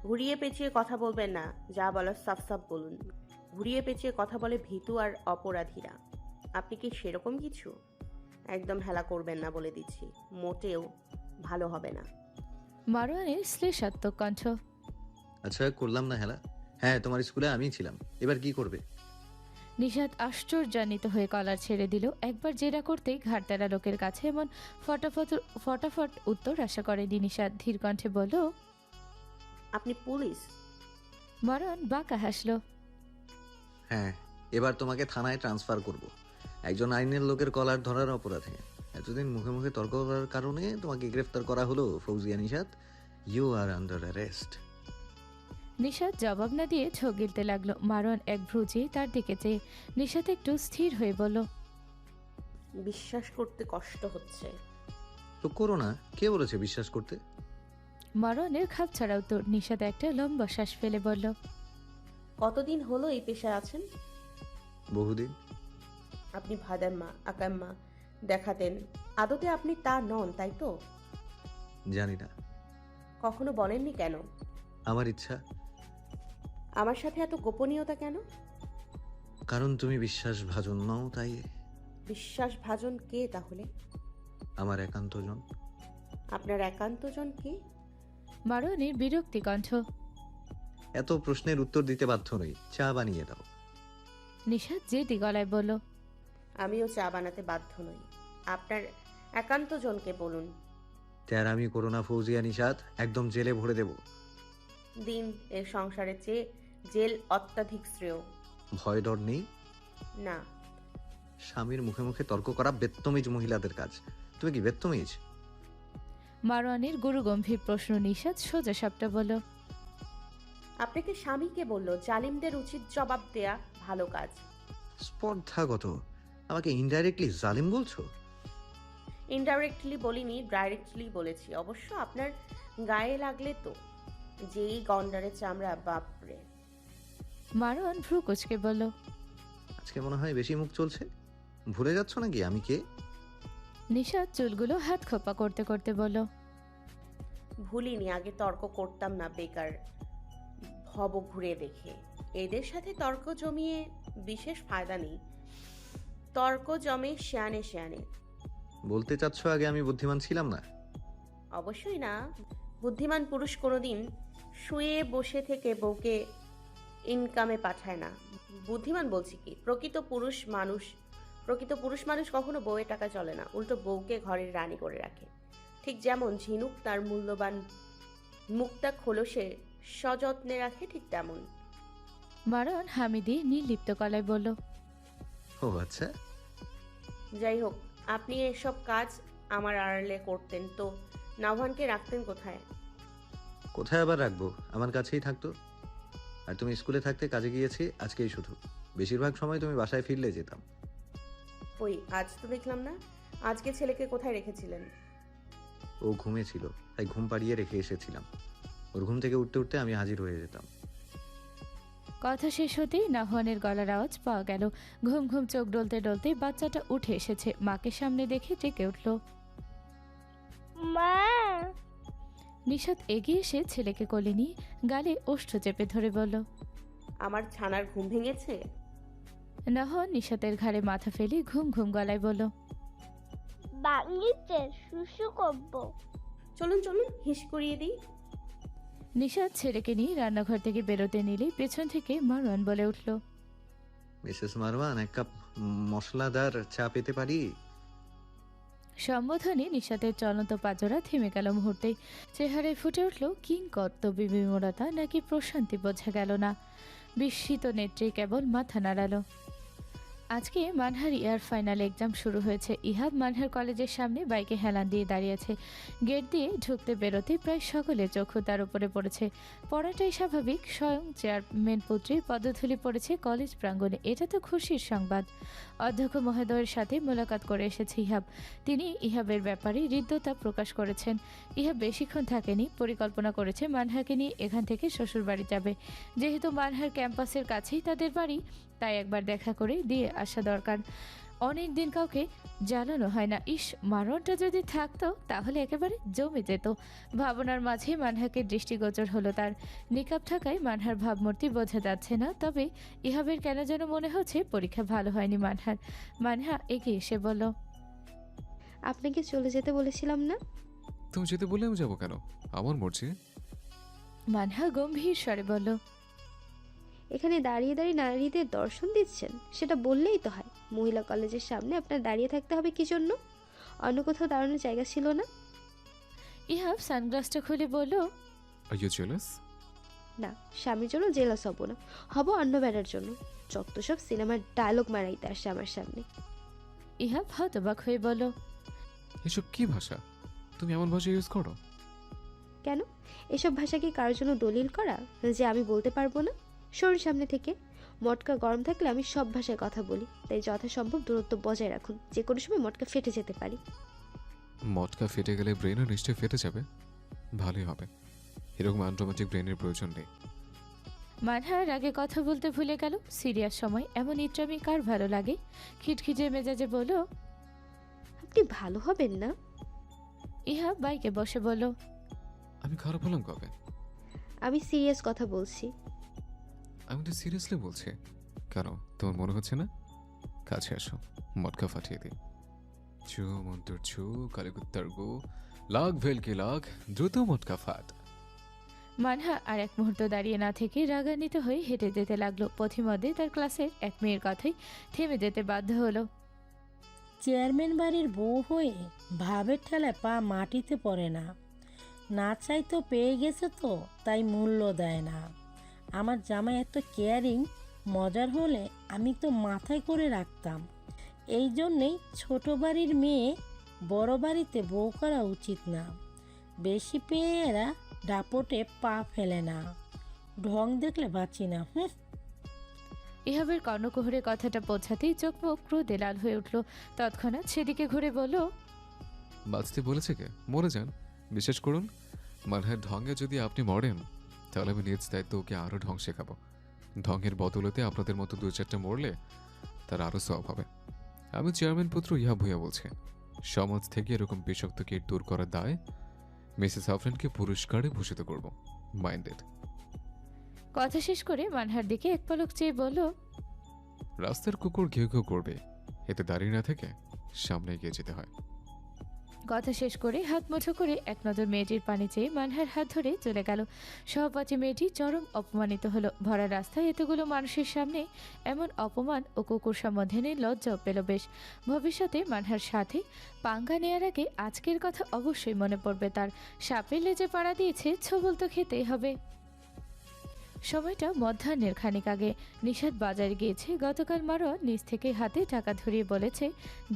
ঘুরিয়ে পেঁচিয়ে কথা বলবেন না, যা বলার সাফ সাফ বলুন। ঘুরিয়ে পেঁচিয়ে কথা বলে ভীতু আর অপরাধীরা। আপনি কি সেরকম কিছু? একদম হেলা করবেন না বলে দিচ্ছি, মোটেও ভালো হবে না। মারোয়ানের শ্লেষাত্মক কণ্ঠ। আচ্ছা, করলাম না হেলা। হ্যাঁ, তোমার স্কুলে আমিই ছিলাম, এবার কি করবে? নিশাত আশ্চর্যান্বিত হয়ে কলার ছেড়ে দিল। একবার জেরা করতেই ঘাড়তারা লোকের কাছে এমন ফটাফট ফটাফট উত্তর আশা করেনি নিশাত। ধীর কণ্ঠে বলল, আপনি পুলিশ? মারোয়ান বাঁকা হাসল। হ্যাঁ, এবার তোমাকে থানায় ট্রান্সফার করব, একজন আইনের লোকের কলার ধরার অপরাধে। এতদিন মুখে মুখে তর্ক করার কারণে তোমাকে গ্রেফতার করা হলো Fauzia Nishat. You are under arrest. Nishat জবাব না দিয়ে ঝোঁক গিলতে লাগলো। মারোয়ান এক ভ্রু চেয়ে তার দিকে চেয়ে। নিশাত একটু স্থির হয়ে বলল, বিশ্বাস করতে কষ্ট হচ্ছে। তো করো না, কে বলেছে বিশ্বাস করতে? মারোয়ানের খাপ ছাড়া উত্তর। নিশাত একটা লম্বা শ্বাস ফেলে বলল, কতদিন হলো এই পেশায় আছেন? বহুদিন। আপনি ভাদাম্মা আকাম্মা দেখাতেন, আদতে আপনি তা নন, তাই তো? জানি না, কখনো বলেননি কেন? আমার ইচ্ছা। আমার সাথে এত গোপনীয়তা কেন? কারণ তুমি বিশ্বাসভাজন নও, তাই। বিশ্বাসভাজন কে তাহলে? আমার একান্তজন। আপনার একান্তজন কে? মারোয়ানের বিরক্তি কণ্ঠ। এত এত প্রশ্নের উত্তর দিতে বাধ্য নই, চা বানিয়ে দাও। নিশাত জেদি গলায় বলল, আমিও চা বানাতে বাধ্য নই। আপনার একান্তজনকে বলুন। তেরামি করো না ফৌজিয়া নিশাত, একদম জেলে ভরে দেব। দিন এর সংসারের চেয়ে জেল অত্যাধিক শ্রেয়। ভয় ডর নেই? না। স্বামীর মুখে মুখে তর্ক করা বেত্তমিজ মহিলাদের কাজ। তুমি কি বেত্তমিজ? মারোয়ানের গুরুগম্ভীর প্রশ্ন। নিশাত সোজা সাপটা বলল, আপনাকে স্বামীকে বলল জালিমদের উচিত জবাব দেয়া ভালো কাজ। স্পর্ধাগত। আমাকে ইনডাইরেক্টলি জালিম বলছো? ইনডাইরেক্টলি বলিনি, ডাইরেক্টলি বলেছি। অবশ্য আপনার গায়ে লাগলে তো, যেই গন্ডারের চামড়া, বাপরে। মারোয়ান ভ্রু কুচকে বলল, আজকে মনে হয় বেশি মুখ চলছে। ভুলে যাচ্ছ নাকি আমি কে? নিশাত চুলগুলো হাত খোপা করতে করতে বলল, ভুলিনি, আগে তর্ক করতাম না বেকার ভব ঘুরে দেখে। এদের সাথে তর্ক জমিয়ে বিশেষ ফায়দা নেই। তর্ক জমে শেয়ানে শেয়ানে। বলতে চাচ্ছ আগে আমি বুদ্ধিমান ছিলাম না? অবশ্যই না। বুদ্ধিমান পুরুষ কোনোদিন শুয়ে বসে থেকে বউকে ইনকামে পাঠায় না। বুদ্ধিমান বলছি কি, প্রকৃত পুরুষ মানুষ কখনো বউয়ের টাকা চলে না, উল্টো বউকে ঘরের রানী করে রাখে। ঠিক যেমন ঝিনুক তার মূল্যবান মুক্তা খোলসে সযত্নে রাখে, ঠিক তেমন। মারোয়ান হামি দিয়ে নির্লিপ্ত গলায় বলল, ও আচ্ছা। যাই হোক, আপনি এসব কাজ আমার আড়ালে করতেন তো নাভানকে রাখতেন কোথায়? কোথায় আবার রাখবো, আমার কাছেই থাকতো। আর তুমি স্কুলে থাকতে কাজে গিয়েছি আজকেই শুধু। বেশিরভাগ সময় তুমি বাসায় ফিরলে যেতাম। ওই আজ তো দেখলাম না। আজকে ছেলেকে কোথায় রেখেছিলেন? ও ঘুমিয়েছিল, তাই ঘুম পাড়িয়ে রেখে এসেছিলাম। ওর ঘুম থেকে উঠতে উঠতে আমি হাজির হয়ে যেতাম। কথা শেষ হতেই নাহওয়ানের গলার আওয়াজ পাওয়া গেল। ঘুম ঘুম চোখ ডলতে ডলতে বাচ্চাটা উঠে এসেছে। মাকে সামনে দেখে ডেকে উঠল, মা। নিশাত এগিয়ে এসে ছেলেকে কোলে নিয়ে গালে ওষ্ঠ চেপে ধরে বলল, আমার ছানার ঘুম ভেঙেছে? নাহওয়ান নিশাতের ঘাড়ে মাথা ফেলে ঘুম ঘুম গলায় বলল, বাঙ্গিতে শুশু করবো। চলুন চলুন, হিস করিয়ে দিই। নিশাত ছেলেকে নিয়ে রান্নাঘর থেকে বেরোতে নিলেই পেছন থেকে মারওয়ান বলে উঠল, মিসেস মারওয়ান, এক কাপ মশলাদার চা পেতে পারি? সম্বোধনে নিশাতের চলন্ত পাজরা থেমে গেল মুহূর্তেই। চেহারায় ফুটে উঠল কিংকর্তব্য বিমূঢ়তা নাকি প্রশান্তি বোঝা গেল না। বিস্মিত নেত্রে কেবল মাথা নাড়ালো। আজকে মানহার ইয়ার ফাইনাল এক্সাম শুরু হয়েছে। ইহাব মানহার কলেজের সামনে বাইকে হেলান দিয়ে দাঁড়িয়েছে। গেট দিয়ে ঢুকতে বেরোতে প্রায় সকলের চক্ষু তার উপরে পড়েছে। পড়াটাই স্বাভাবিক, স্বয়ং চেয়ারম্যান পুত্রীর পদধূলি পড়েছে কলেজ প্রাঙ্গণে। এটা তো খুশির সংবাদ। অধ্যক্ষ মহোদয়ের সাথে মোলাকাত করে এসেছে ইহাব। তিনি ইহাবের ব্যাপারে হৃদ্যতা প্রকাশ করেছেন। ইহাব বেশিক্ষণ থাকেনি, পরিকল্পনা করেছে মানহাকে নিয়ে এখান থেকে শ্বশুরবাড়ি যাবে। যেহেতু মানহার ক্যাম্পাসের কাছেই তাদের বাড়ি, তাই একবার দেখা করে দিয়ে আসা দরকার। অনেক দিন কাউকে জানানো হয় না। ইস, মারণটা যদি থাকতো তাহলে একেবারে জমে যেত। ভাবনার মাঝে মানহাকে দৃষ্টিগোচর হলো তার। নিকাব থাকায় মানহার ভাবমূর্তি বোঝা যাচ্ছে না, তবে ইহাবের কেন যেন মনে হচ্ছে পরীক্ষা ভালো হয়নি মানহার। মানহা এগিয়ে এসে বলল, আপনাকে চলে যেতে বলেছিলাম না? তুমি যেতে বললে আমি যাবো কেন? আমার মর্জি। মানহা গম্ভীর স্বরে বলল, এখানে দাঁড়িয়ে দাঁড়িয়ে নারীদের দর্শন দিচ্ছেন, সেটা বললেই তো হয়। মহিলা কলেজের সামনে আপনার দাঁড়িয়ে থাকতে হবে কি জন্য? অন্য কোথাও দাঁড়ানোর জায়গা ছিল না? ইহাব সানগ্লাসটা খুলে বলল, আর ইউ জেলাস? না, স্বামীর জন্য জেলাস হব না, হব অন্য বেড়ার জন্য। যত সব সিনেমার ডায়লগ মারাইতে আসে আমার সামনে। ইহাব হতবাক হয়ে বলল, এসব কি ভাষা? তুমি এমন ভাষা ইউজ করো? কেন? এসব ভাষা কি কারোর জন্য দলিল করা যে আমি বলতে পারবো না? সরুন সামনে থেকে। মটকা গরম থাকলে আমি সব ভাষায় কথা বলি, তাই যথাসম্ভব দূরত্ব বজায় রাখুন। যে কোনো সময় মটকা ফেটে যেতে পারি। মটকা ফেটে গেলে ব্রেনও নিশ্চয়ই ফেটে যাবে। ভালোই হবে, এরকম আনরোমান্টিক ব্রেনের প্রয়োজন নেই। মানহা রাগে কথা বলতে ভুলে গেল। সিরিয়াস সময় এমন ইত্রামি কার ভালো লাগে? খিটখিটে মেজাজে বলল, আপনি ভালো হবেন না? ইহা বাইকে বসে বলল, আমি খারাপ হলাম কবে? আমি সিরিয়াস কথা বলছি। আমি তো সিরিয়াসলি বলছি। কেন, তোমার মনে হচ্ছে না? কাছে আসো, মটকা ফাটিয়ে দিই। ছু মন্তর ছু, কালিকুত্তার গো, লাগ ভেলকে লাগ, দ্রুত মটকা ফাট। মানহা আর এক মুহূর্ত দাঁড়িয়ে না থেকে রাগান্বিত হয়ে হেঁটে যেতে লাগলো। পথিমধ্যে তার ক্লাসের এক মেয়ের কথাই থেমে যেতে বাধ্য হলো। চেয়ারম্যান বাড়ির বউ হয়ে ভাবের ঠেলায় পা মাটিতে পড়ে না। না চাই তো পেয়ে গেছে, তো তাই মূল্য দেয় না। আমার জামাই এত কেয়ারিং, মজার হলে আমি তো মাথায় করে রাখতাম। এই জন্যেই ছোট বাড়ির মেয়ে বড় বাড়িতে বউ করা উচিত না। বেশি পেয়ে এরা ডাপটে পা ফেলে না। ঢং দেখলে বাঁচি না। ইহাবের কর্ণকুহরে কথাটা পৌঁছাতেই চোখ মুখ ক্রোধে লাল হয়ে উঠল। তৎক্ষণাৎ সেদিকে ঘুরে বলল, বাঁচতে বলেছে কে? মরে যান। বিশ্বাস করুন, মানহার ঢঙ্গে যদি আপনি মরেন, তাহলে আমি নিজ দায়িত্ব ওকে আরও ঢং শেখাবো। ঢঙের বদলতে আপনাদের মতো দু চারটা মরলে তার আরও সব হবে। আমি চেয়ারম্যান পুত্র ইহা ভুইয়া বলছি। সমাজ থেকে এরকম বিষাক্ত কীট দূর করার দায় মিসেস আফরিনকে পুরস্কারে ভূষিত করব। মাইন্ডেড। কথা শেষ করে মানহার দিকে এক পলক চেয়ে বলল, রাস্তার কুকুর ঘেউ ঘেউ করবে, এতে দাঁড়িয়ে না থেকে সামনে এগিয়ে যেতে হয়। কথা শেষ করে হাত মুঠো করে এক নজর মেয়েটির পানে চেয়ে মানহার হাত ধরে চলে গেল। সহপাঠী মেয়েটি চরম অপমানিত হলো। ভরা রাস্তায় এতগুলো মানুষের সামনে এমন অপমান ও কুকুর সম্বোধনে লজ্জাও পেল বেশ। ভবিষ্যতে মানহার সাথে পাঙ্গা নেয়ার আগে আজকের কথা অবশ্যই মনে পড়বে তার। সাপের লেজে পাড়া দিয়েছে, ছবল তো খেতেই হবে। সময়টা মধ্যাহ্নের খানিক আগে। নিশাত বাজারে গিয়েছে। গতকাল মারোয়ার নিজ থেকে হাতে টাকা ধরিয়ে বলেছে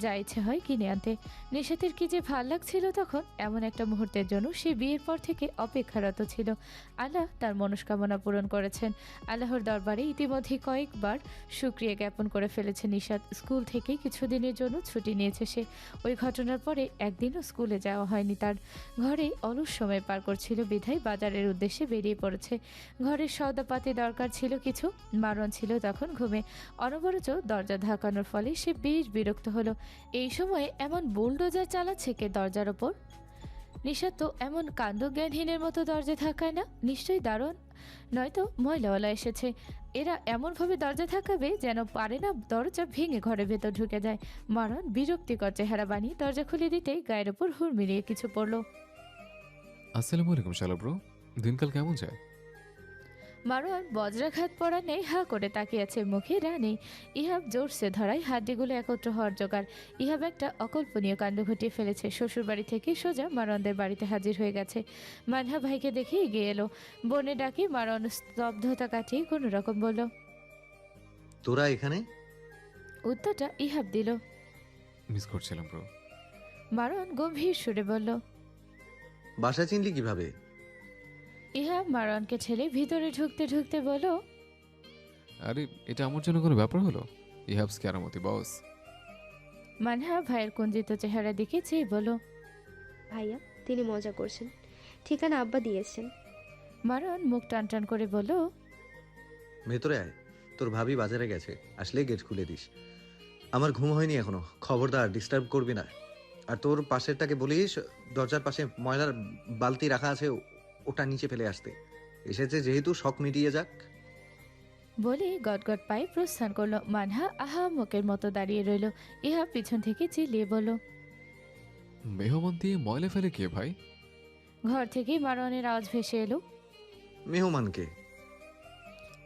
যা ইচ্ছে হয় কিনে আনতে। নিশাতের কি যে ভাল লাগছিল তখন। এমন একটা মুহূর্তের জন্য সে বিয়ের পর থেকে অপেক্ষারত ছিল। আল্লাহ তার মনস্কামনা পূরণ করেছেন। আল্লাহর দরবারে ইতিমধ্যে কয়েকবার শুকরিয়া জ্ঞাপন করে ফেলেছে নিশাত। স্কুল থেকে কিছুদিনের জন্য ছুটি নিয়েছে সে। ওই ঘটনার পরে একদিনও স্কুলে যাওয়া হয়নি তার। ঘরে অলস সময় পার করছিল বিধায় বাজারের উদ্দেশ্যে বেরিয়ে পড়েছে। ঘরের সওদাপাতি দরকার ছিল কিছু। মারণ ছিল তখন ঘুমে। অনবরত দরজা ধাকানোর ফলে সে বেশ বিরক্ত হলো। এই সময়ে এমন বুলডোজার চালাচ্ছে কে দরজার ওপর? নিশাত তো এমন কাণ্ডজ্ঞানহীনের মতো দরজা ধাকায় না। নিশ্চয়ই দারুণ, নয়তো ময়লাওয়ালা এসেছে। এরা এমনভাবে দরজা ধাকাবে যেন পারে না দরজা ভেঙে ঘরের ভেতর ঢুকে যায়। মারণ বিরক্তিকর চেহারা বানিয়ে দরজা খুলে দিতেই গায়ের ওপর হুড় মিলিয়ে কিছু পড়ল। আসসালামু আলাইকুম শালা ব্রো, দিনকাল কেমন যায়? মারোয়ার বজ্রাঘাত পড়া নেই হা করে তাকিয়ে আছে, মুখে রানী। ইহাব জোরসে ধরায় হাড্ডিগুলো একত্র হওয়ার জোগাড়। ইহাব একটা অকল্পনীয় কাণ্ড ঘটিয়ে ফেলেছে। শ্বশুর বাড়ি থেকে সোজা মারণদের বাড়িতে হাজির হয়ে গেছে। মানহা ভাইকে দেখে এগিয়ে এলো। বনে ডাকি মারণ স্তব্ধতা কাটিয়ে কোনো রকম বলল, তোরা এখানে? উত্তরটা ইহাব দিল। মিস করছিলাম ব্রো। মারণ গম্ভীর সুরে বলল। বাসা চিনলি কিভাবে? ইহাব মারণকে ঠেলে ভিতরে ঢুকতে ঢুকতে বলল, আরে এটা আমার জন্য কোনো ব্যাপার হলো? ইহাবস কেরামতি বস। মানহা ভাইয়ের কুঞ্জিত চেহারা দিকে চেয়ে বলল, ভাইয়া, তিনি মজা করছেন। ঠিকানা আব্বা দিয়েছেন। মারণ মুখ টান টান করে বলল, ভেতরে আয়, তোর ভাবি বাজারে গেছে, আসলে গেট খুলে দিস। আমার ঘুম হয়নি এখনো, খবরদার ডিস্টার্ব করবি না। আর তোর পাশেরটাকে বলিস দরজার পাশে ময়লার বালতি রাখা আছে, ওটা নিচে ফেলে আসতে। এসেছে যেহেতু শখ মিটিয়ে যাক। বলে গটগট পায়ে প্রস্থান করলো। মানহা আহামকের মতো দাঁড়িয়ে রইল। ইহা পিছন থেকে চিল্লিয়ে বলল। মেহমান দিয়ে ময়লা ফেলে কে ভাই? ঘর থেকে মারওয়ানের আওয়াজ ভেসে এলো। মেহমানকে?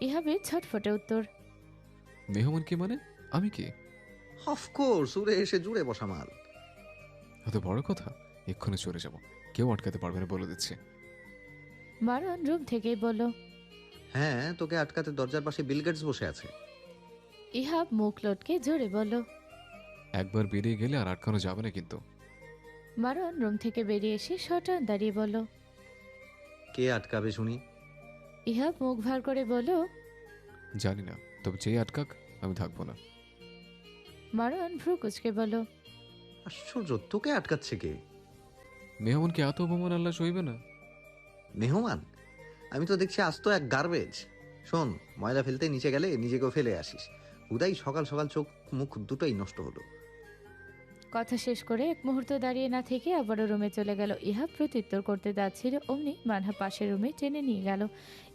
ইহাবের ছটফটে উত্তর। মেহমান কি মানে? আমি কি? অফকোর্স, উড়ে এসে জুড়ে বসা মাল। এত বড় কথা? এক্ষুনি চলে যাব, কেউ আটকাতে পারবে না বলে দিচ্ছে। মারওয়ান রুম থেকেই বলল। হ্যাঁ, তোকে আটকাতে দরজার পাশে বিল গেটস বসে আছে। ইহাব মুখ লটকে জোরে বলল। একবার বেরিয়ে গেলে আর আটকানো যাবে না কিন্তু। মারওয়ান রুম থেকে বেরিয়ে এসে সটান দাঁড়িয়ে বলল। কে আটকাবে শুনি? ইহাব মুখ ভার করে বলল। জানি না, তবে যেই আটকাক আমি থাকবো না। মারওয়ান ভ্রু কুচকে বলল। আশ্চর্য, তোকে আটকাচ্ছে কে? মেহমানকে এত অপমান আল্লাহ সইবে না। মেহমান? আমি তো দেখছি আজ তো এক গার্বেজ। শোন, ময়লা ফেলতে নিচে গেলে নিজেকেও ফেলে আসিস। উদাই সকাল সকাল চোখ মুখ দুটোই নষ্ট হলো। কথা শেষ করে এক মুহূর্ত দাঁড়িয়ে না থেকে আবারও রুমে চলে গেল। ইহা প্রত্যুত্তর করতে যাচ্ছিল, অমনি মানহা পাশের রুমে টেনে নিয়ে গেল।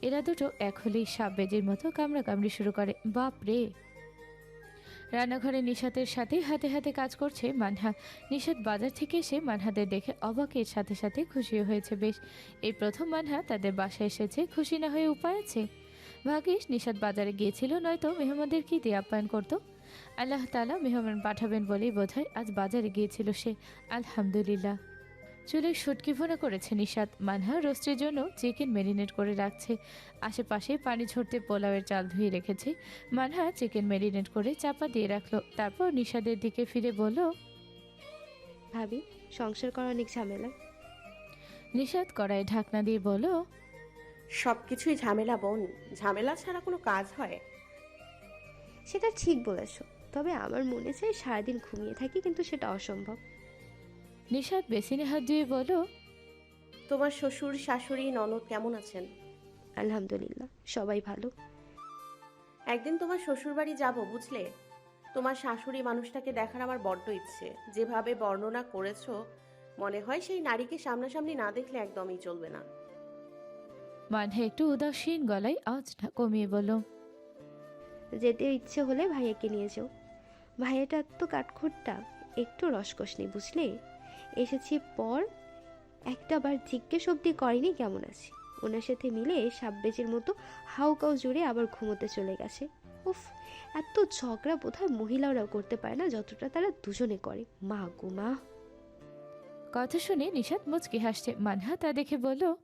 এরা দুটো এক হলেই সাপ বেজির মতো কামড়াকামড়ি শুরু করে। বাপ রে! রান্নাঘরে নিশাতের সাথে হাতে হাতে কাজ করছে মানহা। নিশাত বাজার থেকে এসে মানহাদের দেখে অবাকের সাথে সাথে খুশিও হয়েছে বেশ। এই প্রথম মানহা তাদের বাসায় এসেছে, খুশি না হয়ে উপায় আছে? ভাগ্যিস নিশাত বাজারে গিয়েছিল, নয়তো মেহমানদের কি দিয়ে আপ্যায়ন করতো। আল্লাহ তাআলা মেহমান পাঠাবেন বলেই বোধহয় আজ বাজারে গিয়েছিল সে। আলহামদুলিল্লাহ। চুলে শুটকি ভুনা করেছে নিশাত। মানহা রোস্টের জন্য চিকেন ম্যারিনেট করে রাখছে। আশেপাশে পানি ঝরতে পোলাওয়ের চাল ধুয়ে রেখেছে। মানহা চিকেন ম্যারিনেট করে চাপা দিয়ে রাখলো। তারপর নিশাদের দিকে ফিরে বলল। ভাবি, সংসার করা অনেক ঝামেলা। নিশাত কড়াই ঢাকনা দিয়ে বলল। সব কিছুই ঝামেলা বোন, ঝামেলা ছাড়া কোনো কাজ হয়? সেটা ঠিক বলেছো, তবে আমার মনে চাই সারাদিন ঘুমিয়ে থাকি, কিন্তু সেটা অসম্ভব। নিশাত বেসিনে হাত ধুয়ে বলল। তোমার শ্বশুর শাশুড়ি ননদ কেমন আছেন? আলহামদুলিল্লাহ, সবাই ভালো। একদিন তোমার শ্বশুর বাড়ি যাবো বুঝলে। তোমার শাশুড়ি মানুষটাকে দেখার আমার বড্ড ইচ্ছে। যেভাবে বর্ণনা করেছো মনে হয় সেই নারীকে সামনাসামনি না দেখলে একদমই চলবে না। মানহা একটু উদাসীন গলায় আওয়াজটা কমিয়ে বলল। যেতে ইচ্ছে হলে ভাইয়াকে নিয়ে যাও। ভাইয়াটা তো কাঠখোট্টা, একটু রসকস নেই বুঝলে। এসেছি পর একটা বার জিজ্ঞেস অব্দি করেনি কেমন আছি। ওনার সাথে মিলে সাববেজের মতো হাউকাউ জুড়ে আবার ঘুমোতে চলে গেছে। উফ, এত ঝগড়া বোধহয় মহিলারাও করতে পারে না যতটা তারা দুজনে করে। মা গো মা! কথা শুনে নিশাত মুচকি হাসছে। মানহা তা দেখে বলল।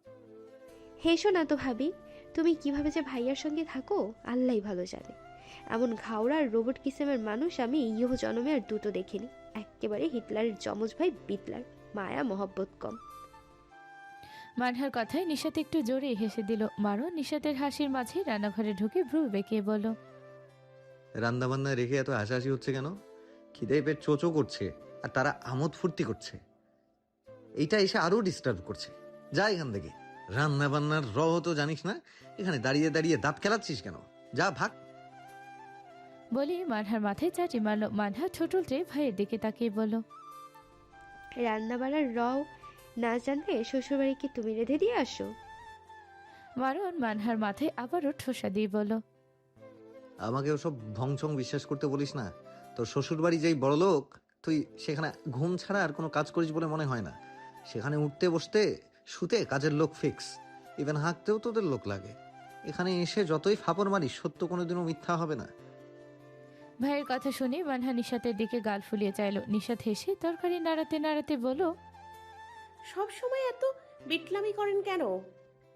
হেসো না তো ভাবি, তুমি কিভাবে যে ভাইয়ার সঙ্গে থাকো আল্লাহই ভালো জানে। এমন ঘাওড়া আর রোবট কিসেমের মানুষ আমি ইহ জন্মে আর দুটো দেখিনি। একেবারে হিটলারের যমজ ভাই বিটলার, মায়া মহব্বত কম। মানহার কথায় নিশাত একটু জোরে হেসে দিল। মারো নিশাতের হাসির মাঝে রান্নাঘরে ঢুকে ভ্রু বেঁকিয়ে বলল। রান্না বান্না রেখে এত হাসাহাসি হচ্ছে কেন? খিদে পেট চোচো করছে আর তারা আমোদ ফুর্তি করছে। এইটা এসে আরো ডিস্টার্ব করছে। যা এখান থেকে। রান্না বান্নার তো জানিস না? এখানে দাঁড়িয়ে দাঁড়িয়ে দাঁত খেলাচ্ছিস কেন? যা ভাগ। বলি মানহার মাথায় চাটি মারল। মানহা ঠোঁট উল্টে ভাইয়ের দিকে তাকিয়ে বলল। রান্না বাড়ার রও না জানলে শ্বশুরবাড়ি কি তুমি রেঁধে দিয়ে আসো? মারণ মানহার মাথায় আবারও ঠোসা দিয়ে বলল। আমাকে ওসব ভংচং বিশ্বাস করতে বলিস না। তোর শ্বশুর বাড়ি যেই বড় লোক, তুই সেখানে ঘুম ছাড়া আর কোনো কাজ করিস বলে মনে হয় না। সেখানে উঠতে বসতে শুতে কাজের লোক ফিক্স। ইভেন হাঁকতেও তোদের লোক লাগে। এখানে এসে যতই ফাপড় মারিস, সত্য কোনোদিনও মিথ্যা হবে না। ভাইয়ের কথা শুনে মানহা নিশাতের দিকে গাল ফুলিয়ে চাইল। নিশাত হেসে তরকারি নাড়াতে নাড়াতে বলল। সব সময় এত বিটলামি করেন কেন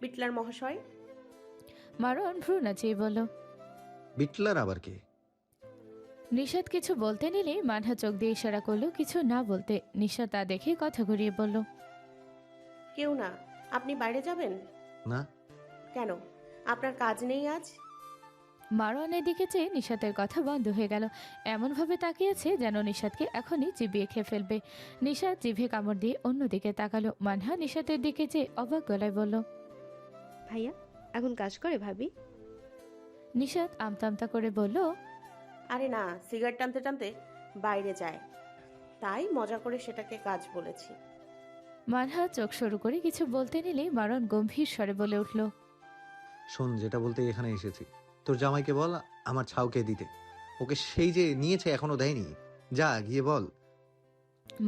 বিটলার মহাশয়? মারণ ভ্রু নাচিয়ে বলল। বিটলার আবার কে? নিশাত কিছু বলতে নিলে মানহা চোখ দিয়ে ইশারা করলো কিছু না বলতে। নিশাত তা দেখে কথা ঘুরিয়ে বলল। কেউ না। আপনি বাইরে যাবেন? না। কেন? আপনার কাজ নেই আজ? মারওয়ানের দিকে চেয়ে নিশাতের কথা বন্ধ হয়ে গেল। এমনভাবে তাকিয়েছে যেন নিশাতকে এখনই চিবিয়ে খেয়ে ফেলবে। নিশাত জিভে কামড় দিয়ে অন্যদিকে তাকালো। মানহা নিশাতের দিকে চেয়ে অবাক গলায় বলল। ভাইয়া এখন কাজ করে ভাবি? নিশাত আমতা আমতা করে বলল। আরে না, সিগারেট টানতে টানতে বাইরে যায়, তাই মজা করে সেটাকে কাজ বলেছি। মানহা চোখ সরু করে কিছু বলতে নিলেই মারণ গম্ভীর স্বরে বলে উঠল, শোন, যেটা বলতে এখানে এসেছি, তোর জামাইকে বল আমার ছাউকে দিতে। ওকে সেই যে নিয়েছে এখনো দেয়নি, যা গিয়ে বল।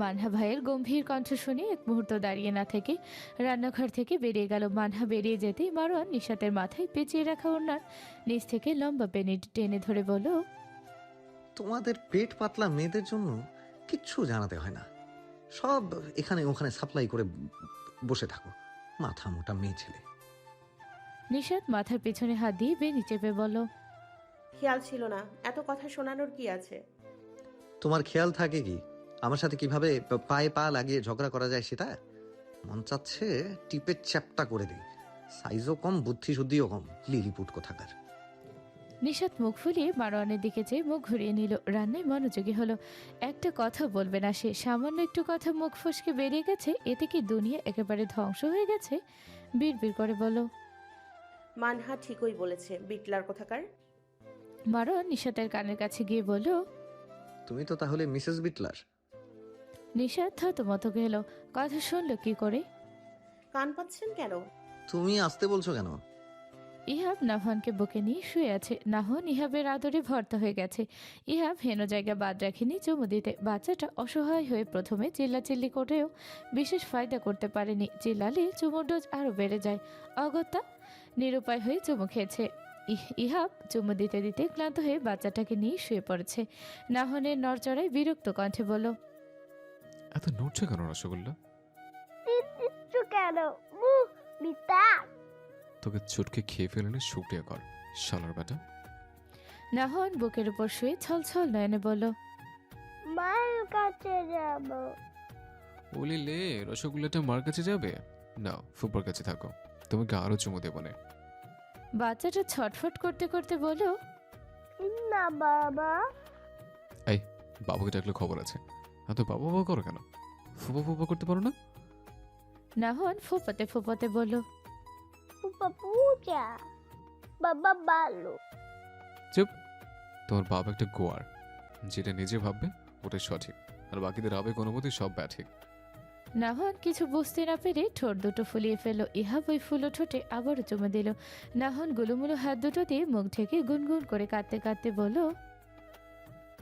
মানহা ভাইয়ের গম্ভীর কণ্ঠ শুনে এক মুহূর্ত দাঁড়িয়ে না থেকে রান্নাঘর থেকে বেরিয়ে গেল। মানহা বেরিয়ে যেতেই মারোয়ান নিশাতের মাথায় পেঁচিয়ে রাখা ওনার নিচ থেকে লম্বা পেনি টেনে ধরে বলল, তোমাদের পেট পাতলা মেয়েদের জন্য কিচ্ছু জানাতে হয় না, সব এখানে ওখানে সাপ্লাই করে বসে থাকো, মাথা মোটা মেয়ে ছেলে। নিশাত মাথার পেছনে হাত দিয়ে বেনি চেপে বলল, খেয়াল ছিল না, এত কথা শোনানোর কি আছে? তোমার খেয়াল থাকে কি আমার সাথে কিভাবে পায়ে পা লাগিয়ে ঝগড়া করা যায় সেটা? মন চাচ্ছে টিপে চ্যাপটা করে দিই, সাইজও কম বুদ্ধি শুদ্ধিও কম, লিলিপুট কোথাকার। নিশাত মুখ ফুলিয়ে মারোয়ানের দিকে চেয়ে মুখ ঘুরিয়ে নিল। রান্নায় মনোযোগী হলো। একটা কথা বলবে না সে, সামান্য একটু কথা মুখ ফসকে বেরিয়ে গেছে, এতে কি দুনিয়া একেবারে ধ্বংস হয়ে গেছে? বিড়বিড় করে বলল, মানহা ঠিকই বলেছে, বিটলার কোথাকার। মারোয়ান নিশাতের কানের কাছে গিয়ে বলল, তুমি তো তাহলে মিসেস বিটলার। নিশাত থতমত গেল, কথা শুনলো কি করে? কান পাচ্ছেন কেন? তুমি আসতে বলছো কেন? ইহাব নাহানকে বুকে নিয়ে শুয়ে আছে। নাহন ইহাবের আদরে ভর্তা হয়ে গেছে। ইহাব হেন জায়গা বাদ রাখেনি চুমু দিতে। বাচ্চাটা অসহায় হয়ে প্রথমে চিল্লাচিল্লি করেও বিশেষ ফায়দা করতে পারেনি। চিল্লালে চুমুর ডোজ আরও বেড়ে যায়। অগত্যা নিরুপায় হয়ে চুমু খেয়েছে। ইহাব চুমু দিতে দিতে ক্লান্ত হয়ে বাচ্চাটাকে নিয়ে শুয়ে পড়েছে। নাহনের নড়চড়ায় বিরক্ত কণ্ঠে বলল, এত নড়ছে কেন রসগোল্লা? দিচ্ছ কেন? মুখ মিতা। তোকে চটকে খেয়ে ফেলেনি শুকরিয়া কর, শালার বেটা। নাহন বুকের উপর শুয়ে ছলছল নয়নে বলল, মার কাছে যাব। বলি লে, রসগোল্লাটা মার কাছে যাবে? না, ফুপার কাছে থাকো, তোমাকে আরো চুমু দেবো না। বাচ্চাটা ছটফট করতে করতে বলল, না বাবা। এই, বাবাকে ডাকলে খবর আছে, এত বাবা বাবা করো কেন? ফুপা ফুপা করতে পারো না? নাহন ফুপাতে ফুপাতে বলল, পুপা পূজা। বাবা ভালো। চুপ, তোমার বাবা একটা গোয়ার, যেটা নিজে ভাববে ওটাই সঠিক, আর বাকিদের আবেগ অনুমতি সব ব্যাঠিক। নাহন কিছু বুঝতে না পেরে ঠোঁট দুটো ফুলিয়ে ফেলল। ইহাব ওই ফুলো ঠোঁটে আবারও চুমু দিল। নাহন গুলুমুলু হাত দুটো দিয়ে মুখ ঢেকে গুনগুন করে কাঁদতে কাঁদতে বলল,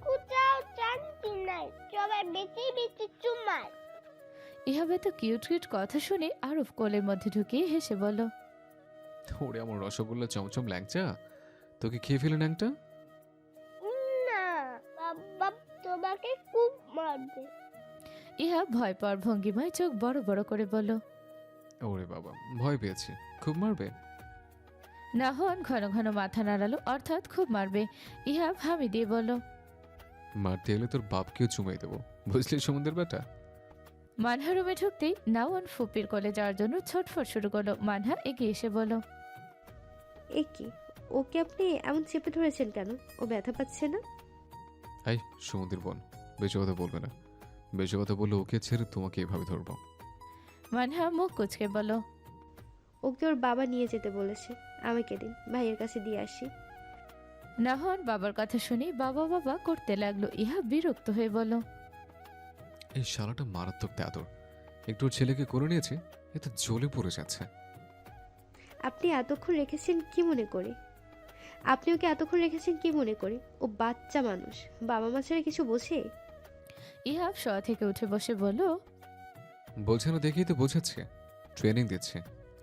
কোথাও শান্তি নাই, সবাই বেশি বেশি চুমায়। ইহাবে তো কিউট কিউট কথা শুনে আরো কোলের মধ্যে ঢুকিয়ে হেসে বলল, ওরে আমার রসগোল্লা চমচম ল্যাংচা, তোকে খেয়ে ফেলে ন্যাংটা। না বাবা, তোমাকে খুব মারবে। ইহাব ভয় পাওয়ার ভঙ্গিমায় চোখ বড় বড় করে বলল, ওরে বাবা, ভয় পেয়েছি, খুব মারবে? নাহন ঘন ঘন মাথা নাড়ালো, অর্থাৎ খুব মারবে। ইহাব হামি দিয়ে বলল, মারতে এলে তোর বাপকেও চুমাই দেবো, বুঝলি সমুদ্রের বেটা। মানহা রুমে ঢুকতেই নাওয়ান ফুপির কোলে যাওয়ার জন্য ছটফট শুরু করলো। মানহা এগিয়ে এসে বলল, এ কি, ওকে আপনি এমন চেপে ধরেছেন কেন? ও ব্যথা পাচ্ছে না? এই সমুদ্রের বোন, বেশি কথা বলবে না, বেশি কথা বললে ওকে ছেড়ে তোমাকে এভাবে ধরবো। মানহা মুখ কুচকে বলল, ওকে ওর বাবা নিয়ে যেতে বলেছে, আমাকে দিন, ভাইয়ের কাছে দিয়ে আসি। নাহন বাবার কথা শুনে বাবা বাবা করতে লাগলো। ইহা বিরক্ত হয়ে বলল, এই শালাটা মারাত্মক দাদর, একটু ওর ছেলেকে করে নিয়েছে, এতে জ্বলে পড়ে যাচ্ছে। আপনি এতক্ষণ রেখেছেন কি মনে করে? আপনি ওকে এতক্ষণ রেখেছেন কি মনে করে? ও বাচ্চা মানুষ, বাবা মা ছাড়া কিছু বোঝে? ইহাব শোয়া থেকে উঠে বসে বলল, বলছে না দেখেই তো বোঝাচ্ছে, ট্রেনিং দিচ্ছে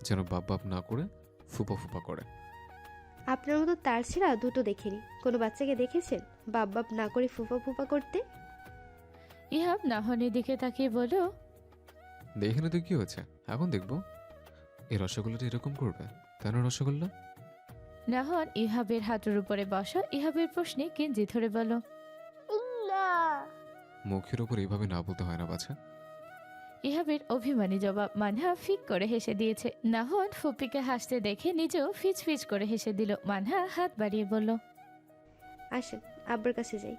যেন বাপ বাপ না করে ফুপা ফুপা করে। আপনার মতো তার ছেড়া দুটো দেখিনি। কোনো বাচ্চাকে দেখেছেন বাপ বাপ না করে ফুফা ফুফা করতে? ইহাব নাহনের দিকে তাকিয়ে বলল, দেখে না তো কি হয়েছে, এখন দেখবো এই রসগোল্লাটা এরকম করবে, কেন রসগোল্লা? নাহন ইহাবের হাঁটুর উপরে বসা। ইহাবের প্রশ্নে কেঞ্জি ধরে বলল, না মুখের ওপর এইভাবে না বলতে হয় না বাছা। ইহাবের অভিমানী জবাব মানহা ফিক করে হেসে দিয়েছে। নাহন ফুপিকে হাসতে দেখে নিজেও ফিচ ফিচ করে হেসে দিল। মানহা হাত বাড়িয়ে বলল, আসেন আব্বার কাছে যাই।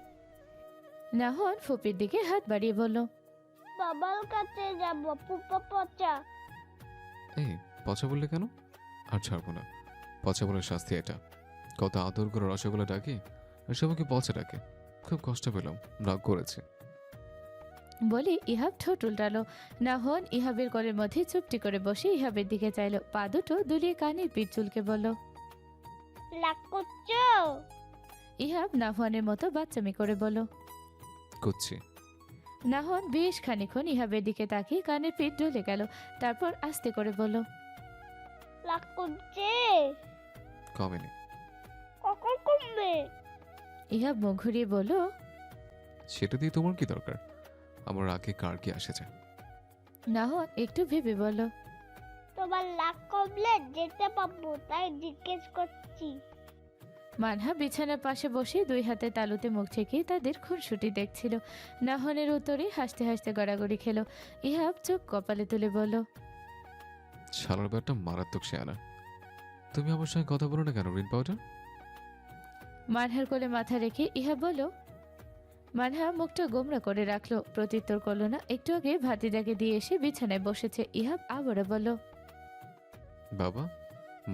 নাহন ফুপির দিকে হাত বাড়িয়ে বলল, বাবার কাছে যাব। পুপা পচা। এই পচা বললে কেন? আর ছাড়বো না, পচা বলার শাস্তি এটা। কত আদর করে রসগোল্লা ডাকি আর সবাইকে পচা ডাকে, খুব কষ্ট পেলাম, রাগ করেছে। বলে ইহাব ঠোঁট উল্টালো। নাহন ইহাবের কোলের মধ্যে চুপটি করে বসে ইহাবের দিকে চাইলো, পা দুটো দুলিয়ে কানের পিঠ চুলকে বলল। রাগ করছো? ইহাব নাহনের মতো বাচ্চামি করে বলল। করছি। নাহন বেশ খানিক্ষণ ইহাবের দিকে তাকিয়ে কানের পিঠ ডলে গেল, তারপর আস্তে করে বলল। রাগ করছে? কমেনি। কখন কমবে? ইহাব মুখ ঘুরিয়ে বলল। সেটা দিয়ে তোমার কি দরকার? আমার আগে কার কি আসে যায়? নাহন একটু ভেবে বলল। তোমার রাগ কমলে যেতে পারবো, তাই জিজ্ঞেস করছি। মানহা বিছানার পাশে বসে দুই হাতে তালুতে মুখ ঠেকিয়ে তাদের খুনসুটি দেখছিল। নাহনের উত্তরে হাসতে হাসতে গড়াগড়ি খেলো। ইহাব চোখ কপালে তুলে বলল। শালার ব্যাটটা মারাত্মক শেয়ানা। তুমি আমার সঙ্গে কথা বলো না কেন রিন পাউডার? মানহার কোলে মাথা রেখে ইহাব বলল। মানহা মুখটা গোমরা করে রাখলো, প্রত্যুত্তর করলো না। একটু আগে ভাতিজাকে দিয়ে এসে বিছানায় বসেছে। ইহাব আবারও বলল। বাবা